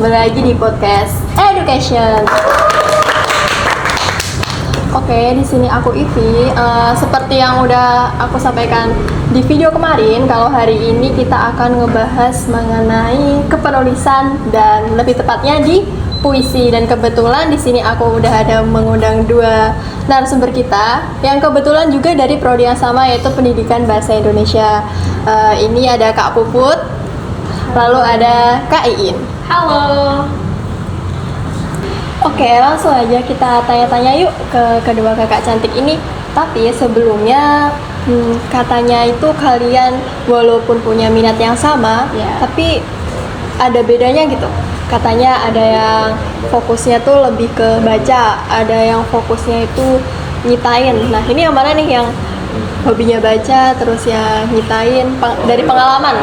kembali lagi di podcast Education. Oke, di sini aku Ivi. Seperti yang udah aku sampaikan di video kemarin, kalau hari ini kita akan ngebahas mengenai kepenulisan dan lebih tepatnya di puisi. Dan kebetulan di sini aku udah ada mengundang dua narasumber kita yang kebetulan juga dari prodi yang sama, yaitu Pendidikan Bahasa Indonesia. Ini ada Kak Puput, lalu ada Kak Iin. Halo. Oke, langsung aja kita tanya-tanya yuk ke kedua kakak cantik ini. Tapi sebelumnya, katanya itu kalian walaupun punya minat yang sama, tapi ada bedanya gitu. Katanya ada yang fokusnya tuh lebih ke baca, ada yang fokusnya itu nyitain. Nah, ini yang mana nih yang hobinya baca terus ya nyitain dari pengalaman?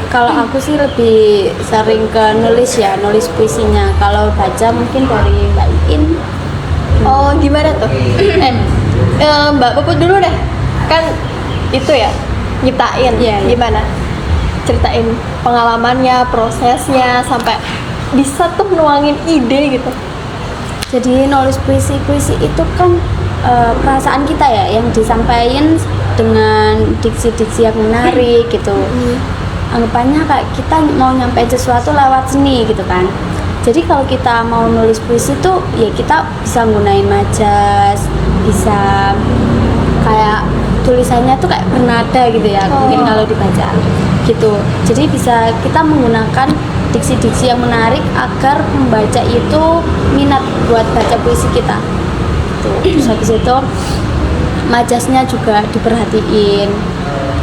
Kalau aku sih lebih sering ke nulis puisinya. Kalau baca mungkin dari Mbak Iin. Oh, gimana tuh? Mbak Puput dulu deh. Kan itu ya, nyiptain. Gimana? Ceritain pengalamannya, prosesnya sampai bisa tuh nuangin ide gitu. Jadi nulis puisi itu kan perasaan kita ya yang disampaikan dengan diksi-diksi yang menarik gitu. Anggapannya kayak kita mau nyampein sesuatu lewat seni gitu kan. Jadi kalau kita mau nulis puisi tuh ya kita bisa gunain majas, bisa kayak tulisannya tuh kayak bernada gitu ya, mungkin kalau dibaca gitu. Jadi bisa kita menggunakan diksi-diksi yang menarik agar pembaca itu minat buat baca puisi kita. Terus habis itu majasnya juga diperhatiin.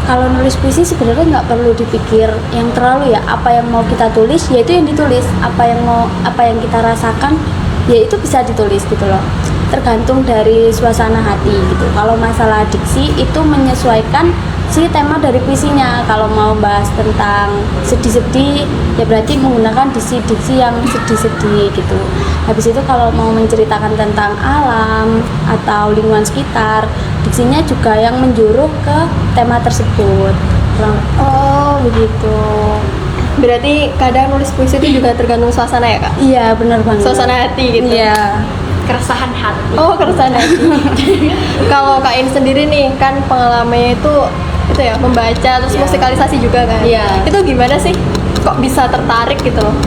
Kalau nulis puisi sebenarnya nggak perlu dipikir yang terlalu ya, apa yang mau kita tulis ya itu yang ditulis, apa yang kita rasakan ya itu bisa ditulis gitu loh, tergantung dari suasana hati gitu. Kalau masalah diksi itu menyesuaikan si tema dari puisinya. Kalau mau bahas tentang sedih-sedih ya berarti menggunakan diksi-diksi yang sedih-sedih gitu. Habis itu kalau mau menceritakan tentang alam atau lingkungan sekitar, diksinya juga yang menjuruh ke tema tersebut. Oh begitu. Berarti kadang nulis puisi itu juga tergantung suasana ya Kak? Iya benar banget. Suasana hati gitu. Iya. Keresahan hati. Oh, keresahan hati. Kalau Kak In sendiri nih kan pengalamannya itu ya membaca terus musikalisasi juga kan. Iya. Itu gimana sih? Kok bisa tertarik gitu loh?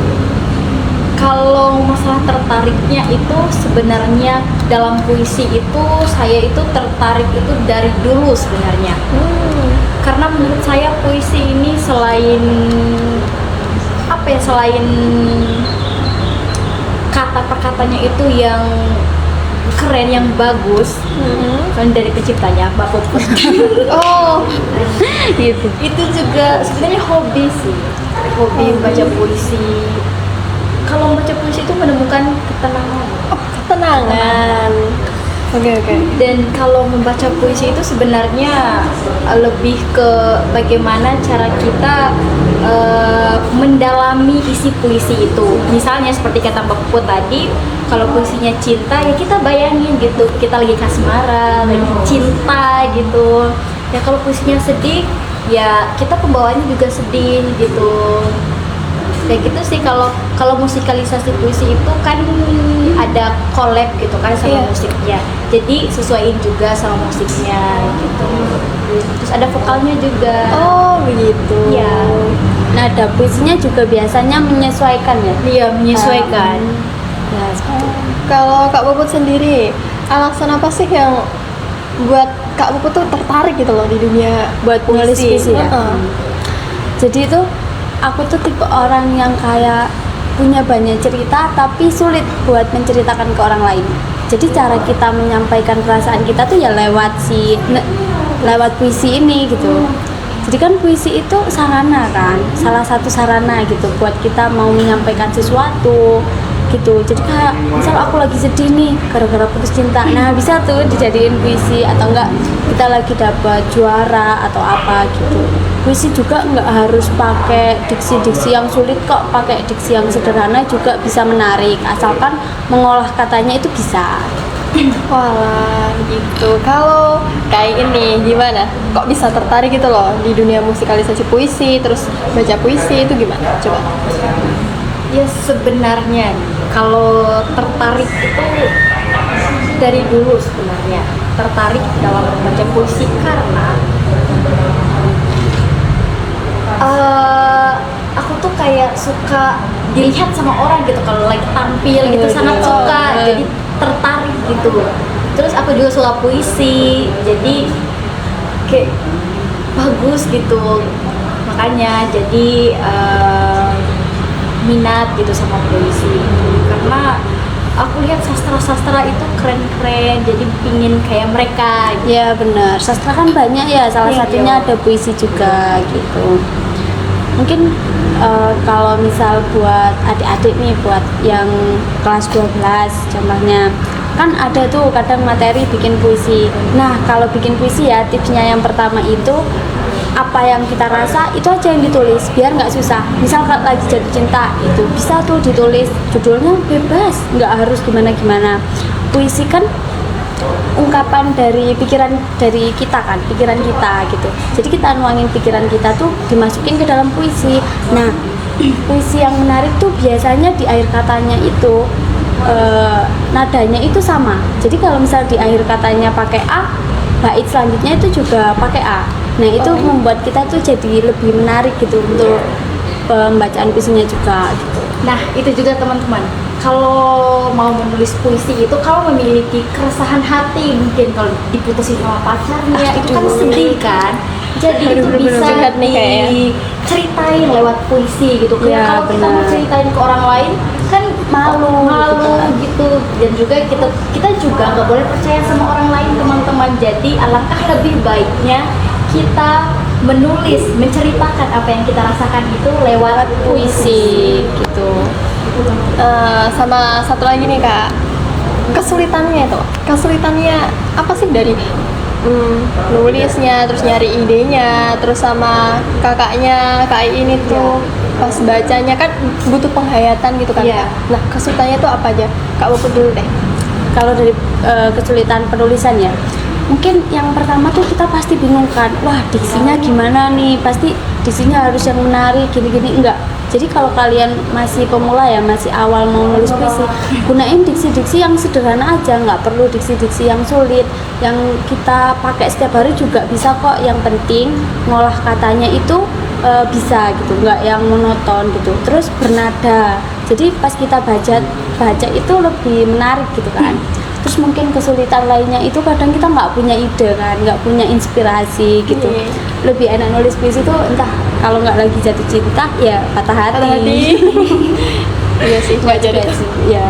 Kalau masalah tertariknya itu sebenarnya dalam puisi itu saya itu tertarik itu dari dulu sebenarnya. Karena menurut saya puisi ini selain kata per katanya itu yang keren, yang bagus, kan dari penciptanya Mbak Puput. Oh, gitu. Itu juga sebenarnya hobi sih, baca puisi. Kalau membaca puisi itu menemukan ketenangan. ketenangan. Oke. Dan kalau membaca puisi itu sebenarnya lebih ke bagaimana cara kita mendalami isi puisi itu. Misalnya seperti kata Mbak Puput tadi, kalau puisinya cinta ya kita bayangin gitu, kita lagi kasmaran, lagi cinta gitu. Ya kalau puisinya sedih, ya kita pembawaannya juga sedih gitu. Kayak gitu sih. Kalau musikalisasi puisi itu kan ada collab gitu kan sama musiknya, jadi sesuaiin juga sama musiknya gitu. Terus ada vokalnya juga. Oh begitu. Iya. Nada puisinya juga biasanya menyesuaikan ya. Iya, menyesuaikan. Ya, Kalau Kak Puput sendiri, alasan apa sih yang buat Kak Puput tuh tertarik gitu loh di dunia buat nulis puisi ya. Jadi itu aku tuh tipe orang yang kayak punya banyak cerita tapi sulit buat menceritakan ke orang lain. Jadi cara kita menyampaikan perasaan kita tuh ya lewat puisi ini gitu. Jadi kan puisi itu sarana kan, salah satu sarana gitu buat kita mau menyampaikan sesuatu gitu. Jadi kayak misal aku lagi sedih nih gara-gara putus cinta, nah bisa tuh dijadiin puisi. Atau enggak kita lagi dapat juara atau apa gitu, puisi juga nggak harus pakai diksi-diksi yang sulit kok, pakai diksi yang sederhana juga bisa menarik asalkan mengolah katanya itu bisa. Wah gitu. Kalau kayak ini gimana? Kok bisa tertarik gitu loh di dunia musikalisasi puisi, terus baca puisi itu gimana? Coba. Ya sebenarnya kalau tertarik itu dari dulu sebenarnya tertarik dalam membaca puisi karena aku tuh kayak suka dilihat sama orang gitu kalau lagi tampil gitu, sangat suka, jadi tertarik gitu. Terus aku juga suka puisi, jadi kayak bagus gitu, makanya jadi minat gitu sama puisi karena aku lihat sastra-sastra itu keren-keren, jadi pingin kayak mereka gitu. Ya benar, sastra kan banyak ya, salah satunya ada puisi juga gitu. Mungkin kalau misal buat adik-adik nih, buat yang kelas 12 contohnya, kan ada tuh kadang materi bikin puisi. Nah kalau bikin puisi ya tipsnya yang pertama itu apa yang kita rasa itu aja yang ditulis biar nggak susah. Misal kalau lagi jatuh cinta itu bisa tuh ditulis, judulnya bebas, nggak harus gimana-gimana. Puisi kan ungkapan dari pikiran dari kita kan, pikiran kita gitu. Jadi kita nuangin pikiran kita tuh dimasukin ke dalam puisi. Nah puisi yang menarik tuh biasanya di akhir katanya itu nadanya itu sama. Jadi kalau misal di akhir katanya pakai A, bait selanjutnya itu juga pakai A. Nah itu membuat kita tuh jadi lebih menarik gitu untuk pembacaan puisinya juga gitu. Nah itu juga teman-teman, kalau mau menulis puisi itu kalau memiliki keresahan hati, mungkin kalau diputusin sama pacarnya itu kan sedih kan, jadi itu bisa diceritain lewat puisi gitu. Kayak kalau kita mau ceritain ke orang lain kan malu gitu. Dan juga kita juga nggak boleh percaya sama orang lain teman-teman. Jadi alangkah lebih baiknya kita menulis, menceritakan apa yang kita rasakan itu lewat puisi gitu. Sama satu lagi nih Kak, kesulitannya apa sih dari nulisnya, terus nyari idenya, terus sama kakaknya Kak ini tuh pas bacanya kan butuh penghayatan gitu kan. Nah kesulitannya tuh apa aja? Kak Puput dulu deh. Kalau dari kesulitan penulisan ya, mungkin yang pertama tuh kita pasti bingung kan, wah diksinya gimana nih, pasti diksinya harus yang menarik gini-gini. Enggak, jadi kalau kalian masih pemula ya, masih awal mau nulis puisi, gunain diksi-diksi yang sederhana aja, nggak perlu diksi-diksi yang sulit, yang kita pakai setiap hari juga bisa kok. Yang penting ngolah katanya itu bisa gitu, nggak yang monoton gitu, terus bernada, jadi pas kita baca itu lebih menarik gitu kan. Terus mungkin kesulitan lainnya itu kadang kita nggak punya ide kan, nggak punya inspirasi gitu. Lebih enak nulis puisi itu entah kalau nggak lagi jatuh cinta ya patah hati. Iya sih, nggak jadi sih ya.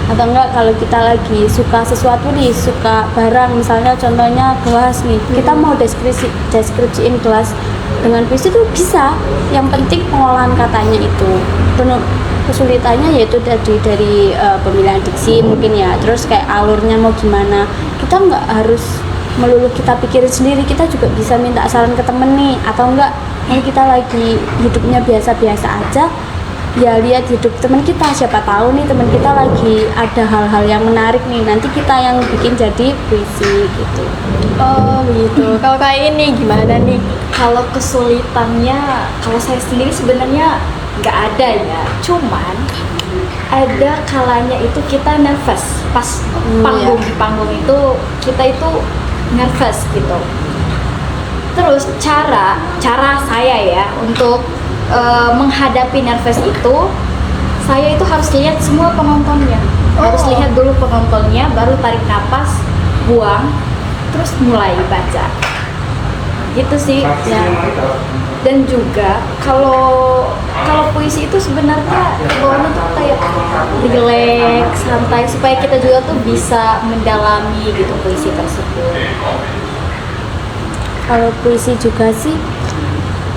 Atau enggak kalau kita lagi suka sesuatu nih, suka barang, misalnya contohnya gelas nih, kita mau deskripsiin gelas dengan puisi tuh bisa. Yang penting pengolahan katanya itu. Kesulitannya yaitu dari pemilihan diksi mungkin ya, terus kayak alurnya mau gimana, kita nggak harus melulu kita pikirin sendiri, kita juga bisa minta saran ke temen nih. Atau enggak kalau kita lagi hidupnya biasa-biasa aja ya, lihat hidup teman kita, siapa tahu nih teman kita lagi ada hal-hal yang menarik nih, nanti kita yang bikin jadi puisi gitu. Oh begitu. Kalau kayak ini gimana nih? Kalau kesulitannya, kalau saya sendiri sebenarnya nggak ada ya, cuman ada kalanya itu kita nervous pas panggung. Di panggung itu kita itu nervous gitu. Terus cara saya ya untuk menghadapi nervous itu, saya itu harus lihat semua penontonnya. Harus lihat dulu penontonnya, baru tarik napas, buang, terus mulai baca. Gitu sih ya. Dan juga kalau puisi itu sebenarnya bawahnya tuh kayak relax, santai, supaya kita juga tuh bisa mendalami gitu puisi tersebut. Kalau puisi juga sih,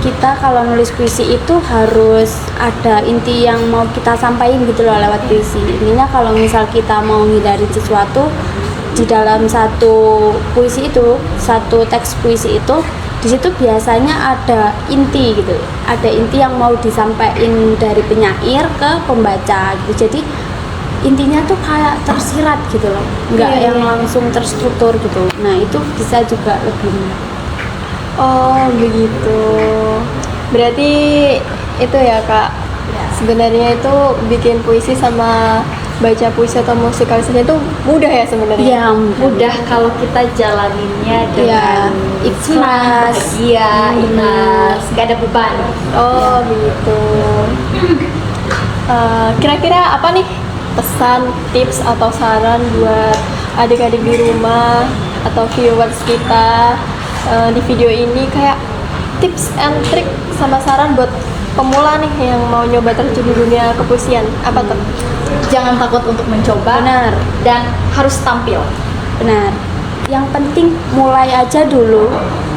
kita kalau nulis puisi itu harus ada inti yang mau kita sampaikan gitu loh lewat puisi. Intinya kalau misal kita mau hindarin sesuatu di dalam satu puisi itu, satu teks puisi itu, di situ biasanya ada inti gitu, ada inti yang mau disampaikan dari penyair ke pembaca gitu. Jadi intinya tuh kayak tersirat gitu loh, nggak yang langsung terstruktur gitu. Nah itu bisa juga lebih. Oh begitu. Berarti itu ya Kak, Sebenarnya itu bikin puisi sama baca puisi atau musikalisasinya itu mudah ya sebenarnya. Ya, Mudah kalau kita jalaninnya Iya, dengan ikhlas. bahagia, ikhlas, gak ada beban. Oh gitu. Kira-kira apa nih pesan, tips atau saran buat adik-adik di rumah atau viewers kita di video ini, kayak tips and trick sama saran buat pemula nih yang mau nyoba terjun di dunia kepuisian, apa tuh? Jangan takut untuk mencoba. Benar. Dan harus tampil. benar. Yang penting mulai aja dulu.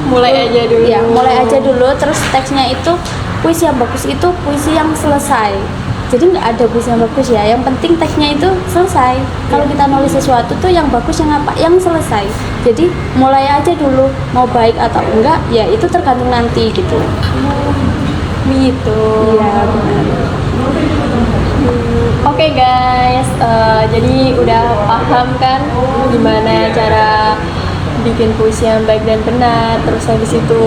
Mulai aja dulu. Ya, mulai aja dulu. Terus teksnya itu puisi yang bagus itu puisi yang selesai. Jadi nggak ada puisi yang bagus ya. Yang penting teksnya itu selesai. Kalau kita nulis sesuatu tuh yang bagus yang apa? Yang selesai. Jadi mulai aja dulu. Mau baik atau enggak, ya itu tergantung nanti gitu. Gitu. Iya benar. Oke guys, jadi udah paham kan gimana cara bikin puisi yang baik dan benar. Terus habis itu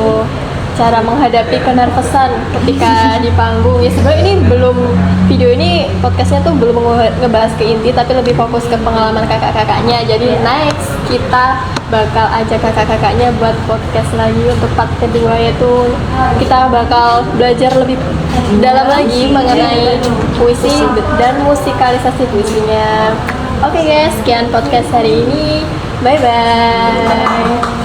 cara menghadapi kenervesan ketika di panggung. Ya sebenarnya ini belum, video ini podcastnya tuh belum ngebahas ke inti, tapi lebih fokus ke pengalaman kakak-kakaknya. Jadi next kita bakal ajak kakak-kakaknya buat podcast lagi untuk part kedua, yaitu kita bakal belajar lebih dalam lagi mengenai puisi dan musikalisasi puisinya. Oke guys, sekian podcast hari ini. Bye bye.